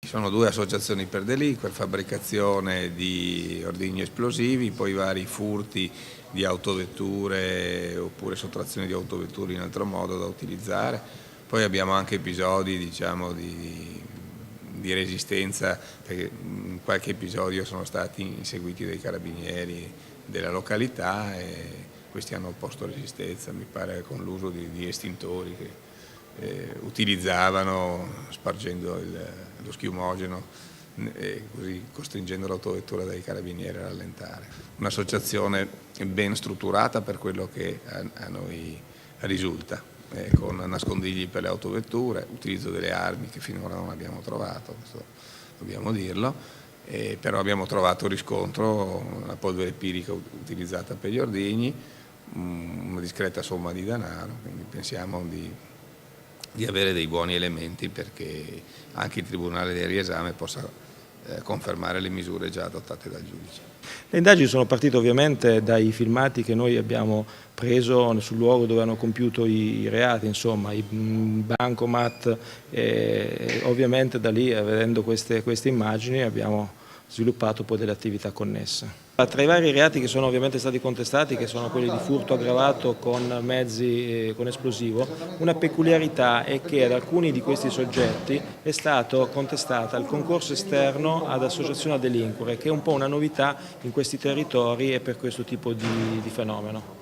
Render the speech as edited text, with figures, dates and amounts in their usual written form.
sono due associazioni per delinquere, fabbricazione di ordigni esplosivi, poi vari furti di autovetture oppure sottrazione di autovetture in altro modo da utilizzare. Poi abbiamo anche episodi, diciamo, di resistenza, perché in qualche episodio sono stati inseguiti dai carabinieri della località e questi hanno opposto resistenza, mi pare con l'uso di estintori che utilizzavano spargendo lo schiumogeno e così costringendo l'autovettura dai carabinieri a rallentare. Un'associazione ben strutturata per quello che a noi risulta, con nascondigli per le autovetture, utilizzo delle armi che finora non abbiamo trovato, questo dobbiamo dirlo, però abbiamo trovato riscontro, una polvere pirica utilizzata per gli ordigni, una discreta somma di denaro, quindi pensiamo di avere dei buoni elementi perché anche il Tribunale del riesame possa confermare le misure già adottate dal giudice. Le indagini sono partite ovviamente dai filmati che noi abbiamo preso sul luogo dove hanno compiuto i reati, insomma, i bancomat, e ovviamente da lì, vedendo queste immagini, abbiamo sviluppato poi delle attività connesse. Tra i vari reati che sono ovviamente stati contestati, che sono quelli di furto aggravato con mezzi con esplosivo, una peculiarità è che ad alcuni di questi soggetti è stato contestata il concorso esterno ad associazione a delinquere, che è un po' una novità in questi territori e per questo tipo di fenomeno.